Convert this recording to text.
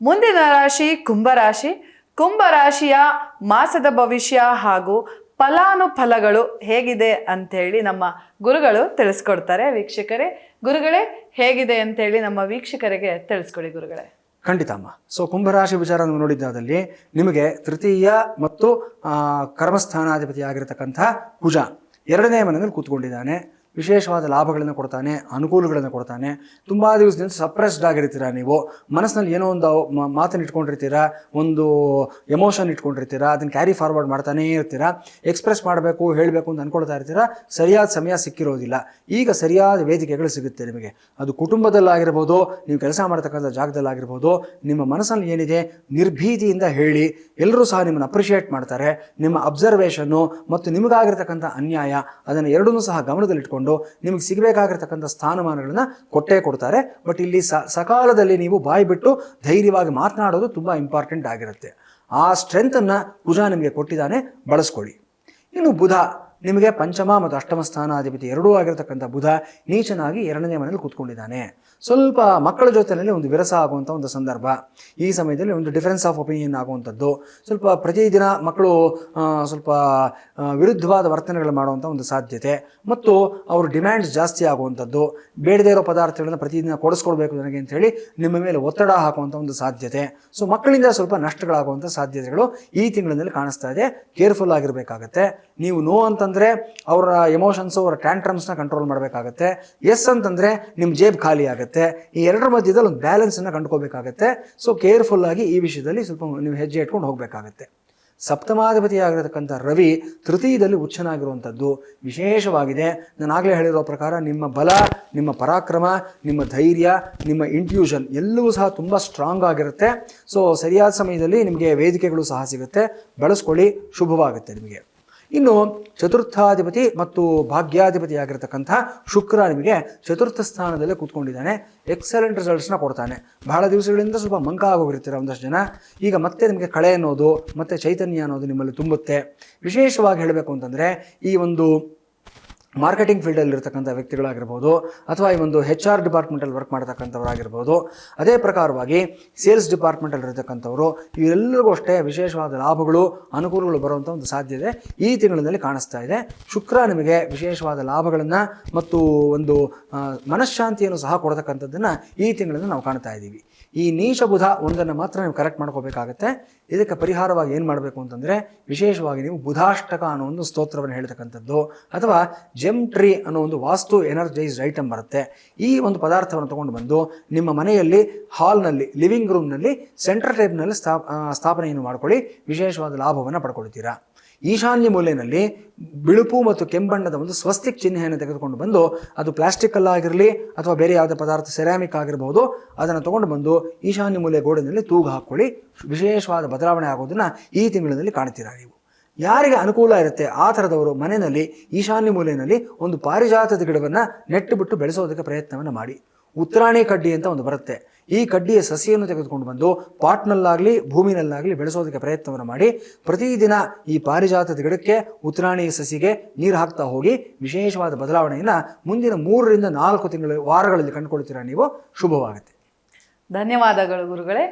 ಮುಂದಿನ ರಾಶಿ ಕುಂಭರಾಶಿ. ಕುಂಭರಾಶಿಯ ಮಾಸದ ಭವಿಷ್ಯ ಹಾಗೂ ಫಲಾನುಫಲಗಳು ಹೇಗಿದೆ ಅಂತೇಳಿ ನಮ್ಮ ಗುರುಗಳು ತಿಳಿಸ್ಕೊಡ್ತಾರೆ. ವೀಕ್ಷಕರೇ, ಗುರುಗಳೇ ಹೇಗಿದೆ ಅಂತೇಳಿ ನಮ್ಮ ವೀಕ್ಷಕರಿಗೆ ತಿಳಿಸ್ಕೊಡಿ ಗುರುಗಳೇ. ಖಂಡಿತ ಅಮ್ಮ. ಸೊ ಕುಂಭರಾಶಿ ವಿಚಾರ ನೋಡಿದ್ದಾದಲ್ಲಿ ನಿಮಗೆ ತೃತೀಯ ಮತ್ತು ಕರ್ಮಸ್ಥಾನಾಧಿಪತಿ ಆಗಿರತಕ್ಕಂಥ ಕುಜ ಎರಡನೇ ಮನೆಯಲ್ಲಿ ಕೂತ್ಕೊಂಡಿದ್ದಾನೆ. ವಿಶೇಷವಾದ ಲಾಭಗಳನ್ನು ಕೊಡ್ತಾನೆ, ಅನುಕೂಲಗಳನ್ನು ಕೊಡ್ತಾನೆ. ತುಂಬ ದಿವಸದಿಂದ ಸಪ್ರೆಸ್ಡ್ ಆಗಿರ್ತೀರ, ನೀವು ಮನಸ್ಸಿನಲ್ಲಿ ಏನೋ ಒಂದು ಮಾತನ್ನು ಇಟ್ಕೊಂಡಿರ್ತೀರ, ಒಂದು ಎಮೋಷನ್ ಇಟ್ಕೊಂಡಿರ್ತೀರ, ಅದನ್ನು ಕ್ಯಾರಿ ಫಾರ್ವರ್ಡ್ ಮಾಡ್ತಾನೇ ಇರ್ತೀರ. ಎಕ್ಸ್ಪ್ರೆಸ್ ಮಾಡಬೇಕು, ಹೇಳಬೇಕು ಅಂತ ಅಂದ್ಕೊಳ್ತಾ ಇರ್ತೀರ. ಸರಿಯಾದ ಸಮಯ ಸಿಕ್ಕಿರೋದಿಲ್ಲ. ಈಗ ಸರಿಯಾದ ವೇದಿಕೆಗಳು ಸಿಗುತ್ತೆ ನಿಮಗೆ. ಅದು ಕುಟುಂಬದಲ್ಲಾಗಿರ್ಬೋದು, ನೀವು ಕೆಲಸ ಮಾಡ್ತಕ್ಕಂಥ ಜಾಗದಲ್ಲಾಗಿರ್ಬೋದು. ನಿಮ್ಮ ಮನಸ್ಸಲ್ಲಿ ಏನಿದೆ ನಿರ್ಭೀತಿಯಿಂದ ಹೇಳಿ. ಎಲ್ಲರೂ ಸಹ ನಿಮ್ಮನ್ನು ಅಪ್ರಿಷಿಯೇಟ್ ಮಾಡ್ತಾರೆ. ನಿಮ್ಮ ಅಬ್ಸರ್ವೇಷನ್ನು ಮತ್ತು ನಿಮಗಾಗಿರ್ತಕ್ಕಂಥ ಅನ್ಯಾಯ ಅದನ್ನು ಎರಡನ್ನೂ ಸಹ ಗಮನದಲ್ಲಿಟ್ಕೊಂಡು ನಿಮಗೆ ಸಿಗಬೇಕಾಗಿರ್ತಕ್ಕಂಥ ಸ್ಥಾನಮಾನಗಳನ್ನ ಕೊಟ್ಟೇ ಕೊಡ್ತಾರೆ. ಬಟ್ ಇಲ್ಲಿ ಸಕಾಲದಲ್ಲಿ ನೀವು ಬಾಯಿ ಬಿಟ್ಟು ಧೈರ್ಯವಾಗಿ ಮಾತನಾಡೋದು ತುಂಬ ಇಂಪಾರ್ಟೆಂಟ್ ಆಗಿರುತ್ತೆ. ಆ ಸ್ಟ್ರೆಂತನ್ನು ಕುಜ ನಿಮಗೆ ಕೊಟ್ಟಿದ್ದಾನೆ, ಬಳಸ್ಕೊಳ್ಳಿ. ಇನ್ನು ಬುಧ ನಿಮಗೆ ಪಂಚಮ ಮತ್ತು ಅಷ್ಟಮ ಸ್ಥಾನಾಧಿಪತಿ ಎರಡೂ ಆಗಿರತಕ್ಕಂಥ ಬುಧ ನೀಚನಾಗಿ ಎರಡನೇ ಮನೆಯಲ್ಲಿ ಕೂತ್ಕೊಂಡಿದ್ದಾನೆ. ಸ್ವಲ್ಪ ಮಕ್ಕಳ ಜೊತೆಯಲ್ಲಿ ಒಂದು ವಿರಸ ಆಗುವಂಥ ಒಂದು ಸಂದರ್ಭ. ಈ ಸಮಯದಲ್ಲಿ ಒಂದು ಡಿಫರೆನ್ಸ್ ಆಫ್ ಒಪಿನಿಯನ್ ಆಗುವಂಥದ್ದು, ಸ್ವಲ್ಪ ಪ್ರತಿದಿನ ಮಕ್ಕಳು ಸ್ವಲ್ಪ ವಿರುದ್ಧವಾದ ವರ್ತನೆಗಳು ಮಾಡುವಂಥ ಒಂದು ಸಾಧ್ಯತೆ, ಮತ್ತು ಅವ್ರ ಡಿಮ್ಯಾಂಡ್ಸ್ ಜಾಸ್ತಿ ಆಗುವಂಥದ್ದು, ಬೇಡದೇ ಇರೋ ಪದಾರ್ಥಗಳನ್ನು ಪ್ರತಿದಿನ ಕೊಡಿಸ್ಕೊಡ್ಬೇಕು ನನಗೆ ಅಂಥೇಳಿ ನಿಮ್ಮ ಮೇಲೆ ಒತ್ತಡ ಹಾಕುವಂಥ ಒಂದು ಸಾಧ್ಯತೆ. ಸೊ ಮಕ್ಕಳಿಂದ ಸ್ವಲ್ಪ ನಷ್ಟಗಳಾಗುವಂಥ ಸಾಧ್ಯತೆಗಳು ಈ ತಿಂಗಳಿನಲ್ಲಿ ಕಾಣಿಸ್ತಾ ಇದೆ. ಕೇರ್ಫುಲ್ ಆಗಿರಬೇಕಾಗತ್ತೆ. ನೀವು ನೋ ಅಂತಂದರೆ ಅವರ ಎಮೋಷನ್ಸು, ಅವರ ಟ್ಯಾಂಟ್ರಮ್ಸ್ನ ಕಂಟ್ರೋಲ್ ಮಾಡಬೇಕಾಗತ್ತೆ. ಎಸ್ ಅಂತಂದರೆ ನಿಮ್ಮ ಜೇಬ್ ಖಾಲಿ ಆಗುತ್ತೆ. ಈ ಎರಡರ ಮಧ್ಯದಲ್ಲಿ ಒಂದು ಬ್ಯಾಲೆನ್ಸನ್ನು ಕಂಡುಕೋಬೇಕಾಗತ್ತೆ. ಸೊ ಕೇರ್ಫುಲ್ ಆಗಿ ಈ ವಿಷಯದಲ್ಲಿ ಸ್ವಲ್ಪ ನೀವು ಹೆಜ್ಜೆ ಇಟ್ಕೊಂಡು ಹೋಗಬೇಕಾಗತ್ತೆ. ಸಪ್ತಮಾಧಿಪತಿಯಾಗಿರತಕ್ಕಂಥ ರವಿ ತೃತೀಯದಲ್ಲಿ ಉಚ್ಚನಾಗಿರುವಂಥದ್ದು ವಿಶೇಷವಾಗಿದೆ. ನಾನು ಆಗಲೇ ಹೇಳಿರೋ ಪ್ರಕಾರ ನಿಮ್ಮ ಬಲ, ನಿಮ್ಮ ಪರಾಕ್ರಮ, ನಿಮ್ಮ ಧೈರ್ಯ, ನಿಮ್ಮ ಇಂಟ್ಯೂಷನ್ ಎಲ್ಲವೂ ಸಹ ತುಂಬ ಸ್ಟ್ರಾಂಗ್ ಆಗಿರುತ್ತೆ. ಸೊ ಸರಿಯಾದ ಸಮಯದಲ್ಲಿ ನಿಮಗೆ ವೇದಿಕೆಗಳು ಸಹ ಸಿಗುತ್ತೆ, ಬಳಸ್ಕೊಳ್ಳಿ, ಶುಭವಾಗುತ್ತೆ ನಿಮಗೆ. ಇನ್ನು ಚತುರ್ಥಾಧಿಪತಿ ಮತ್ತು ಭಾಗ್ಯಾಧಿಪತಿ ಆಗಿರತಕ್ಕಂಥ ಶುಕ್ರ ನಿಮಗೆ ಚತುರ್ಥ ಸ್ಥಾನದಲ್ಲೇ ಕೂತ್ಕೊಂಡಿದ್ದಾನೆ. ಎಕ್ಸಲೆಂಟ್ ರಿಸಲ್ಟ್ಸ್ನ ಕೊಡ್ತಾನೆ. ಬಹಳ ದಿವಸಗಳಿಂದ ಸ್ವಲ್ಪ ಮಂಕ ಆಗೋಗಿರ್ತೀರ ಒಂದಷ್ಟು ಜನ. ಈಗ ಮತ್ತೆ ನಿಮಗೆ ಕಳೆ ಅನ್ನೋದು ಮತ್ತು ಚೈತನ್ಯ ಅನ್ನೋದು ನಿಮ್ಮಲ್ಲಿ ತುಂಬುತ್ತೆ. ವಿಶೇಷವಾಗಿ ಹೇಳಬೇಕು ಅಂತಂದರೆ ಈ ಒಂದು ಮಾರ್ಕೆಟಿಂಗ್ ಫೀಲ್ಡಲ್ಲಿ ಇರ್ತಕ್ಕಂಥ ವ್ಯಕ್ತಿಗಳಾಗಿರ್ಬೋದು, ಅಥವಾ ಈ ಒಂದು HR ಡಿಪಾರ್ಟ್ಮೆಂಟಲ್ಲಿ ವರ್ಕ್ ಮಾಡ್ತಕ್ಕಂಥವ್ರಾಗಿರ್ಬೋದು, ಅದೇ ಪ್ರಕಾರವಾಗಿ ಸೇಲ್ಸ್ ಡಿಪಾರ್ಟ್ಮೆಂಟಲ್ಲಿ ಇರತಕ್ಕಂಥವ್ರು, ಇವರೆಲ್ಲರಿಗೂ ಅಷ್ಟೇ ವಿಶೇಷವಾದ ಲಾಭಗಳು, ಅನುಕೂಲಗಳು ಬರುವಂಥ ಒಂದು ಸಾಧ್ಯತೆ ಈ ತಿಂಗಳಿನಲ್ಲಿ ಕಾಣಿಸ್ತಾ ಇದೆ. ಶುಕ್ರ ನಿಮಗೆ ವಿಶೇಷವಾದ ಲಾಭಗಳನ್ನು ಮತ್ತು ಒಂದು ಮನಃಶಾಂತಿಯನ್ನು ಸಹ ಕೊಡ್ತಕ್ಕಂಥದ್ದನ್ನು ಈ ತಿಂಗಳಲ್ಲಿ ನಾವು ಕಾಣ್ತಾ ಇದ್ದೀವಿ. ಈ ನೀಚ ಬುಧ ಒಂದನ್ನು ಮಾತ್ರ ನೀವು ಕರೆಕ್ಟ್ ಮಾಡ್ಕೋಬೇಕಾಗತ್ತೆ. ಇದಕ್ಕೆ ಪರಿಹಾರವಾಗಿ ಏನು ಮಾಡಬೇಕು ಅಂತಂದರೆ, ವಿಶೇಷವಾಗಿ ನೀವು ಬುಧಾಷ್ಟಕ ಅನ್ನೋ ಒಂದು ಸ್ತೋತ್ರವನ್ನು ಹೇಳ್ತಕ್ಕಂಥದ್ದು, ಅಥವಾ ಜೆಮ್ ಟ್ರೀ ಅನ್ನೋ ಒಂದು ವಾಸ್ತು ಎನರ್ಜೈಸ್ಡ್ ಐಟಮ್ ಬರುತ್ತೆ. ಈ ಒಂದು ಪದಾರ್ಥವನ್ನು ತೊಗೊಂಡು ಬಂದು ನಿಮ್ಮ ಮನೆಯಲ್ಲಿ ಹಾಲ್ನಲ್ಲಿ, ಲಿವಿಂಗ್ ರೂಮ್ನಲ್ಲಿ ಸೆಂಟರ್ ಟೇಬಲ್ನಲ್ಲಿ ಸ್ಥಾಪನೆಯನ್ನು ಮಾಡ್ಕೊಳ್ಳಿ. ವಿಶೇಷವಾದ ಲಾಭವನ್ನು ಪಡ್ಕೊಳ್ತೀರಾ. ಈಶಾನ್ಯ ಮೂಲೆಯಲ್ಲಿ ಬಿಳುಪು ಮತ್ತು ಕೆಂಬಣ್ಣದ ಒಂದು ಸ್ವಸ್ತಿಕ್ ಚಿಹ್ನೆಯನ್ನು ತೆಗೆದುಕೊಂಡು ಬಂದು, ಅದು ಪ್ಲಾಸ್ಟಿಕ್ಕಲ್ಲಾಗಿರಲಿ ಅಥವಾ ಬೇರೆ ಯಾವುದೇ ಪದಾರ್ಥ ಸೆರಾಮಿಕ್ ಆಗಿರ್ಬೋದು, ಅದನ್ನು ತೊಗೊಂಡು ಬಂದು ಈಶಾನ್ಯ ಮೂಲೆ ಗೋಡೆಯಲ್ಲಿ ತೂಗು ಹಾಕ್ಕೊಳ್ಳಿ. ವಿಶೇಷವಾದ ಬದಲಾವಣೆ ಆಗೋದನ್ನು ಈ ತಿಂಗಳಿನಲ್ಲಿ ಕಾಣ್ತೀರಾ ನೀವು. ಯಾರಿಗೆ ಅನುಕೂಲ ಇರುತ್ತೆ ಆ ಥರದವರು ಮನೆಯಲ್ಲಿ ಈಶಾನ್ಯ ಮೂಲೆಯಲ್ಲಿ ಒಂದು ಪಾರಿಜಾತದ ಗಿಡವನ್ನು ನೆಟ್ಟು ಬಿಟ್ಟು ಬೆಳೆಸೋದಕ್ಕೆ ಪ್ರಯತ್ನವನ್ನು ಮಾಡಿ. ಉತ್ತರಾಣಿ ಕಡ್ಡಿ ಅಂತ ಒಂದು ಬರುತ್ತೆ. ಈ ಕಡ್ಡಿಯ ಸಸಿಯನ್ನು ತೆಗೆದುಕೊಂಡು ಬಂದು ಪಾಟ್ನಲ್ಲಾಗಲಿ ಭೂಮಿನಲ್ಲಾಗಲಿ ಬೆಳೆಸೋದಕ್ಕೆ ಪ್ರಯತ್ನವನ್ನು ಮಾಡಿ. ಪ್ರತಿದಿನ ಈ ಪಾರಿಜಾತದ ಗಿಡಕ್ಕೆ, ಉತ್ತರಾಣಿ ಸಸಿಗೆ ನೀರು ಹಾಕ್ತಾ ಹೋಗಿ. ವಿಶೇಷವಾದ ಬದಲಾವಣೆಯನ್ನು ಮುಂದಿನ 3 ರಿಂದ 4 ವಾರಗಳಲ್ಲಿ ಕಂಡುಕೊಳ್ತೀರಾ ನೀವು. ಶುಭವಾಗುತ್ತೆ. ಧನ್ಯವಾದಗಳು ಗುರುಗಳೇ.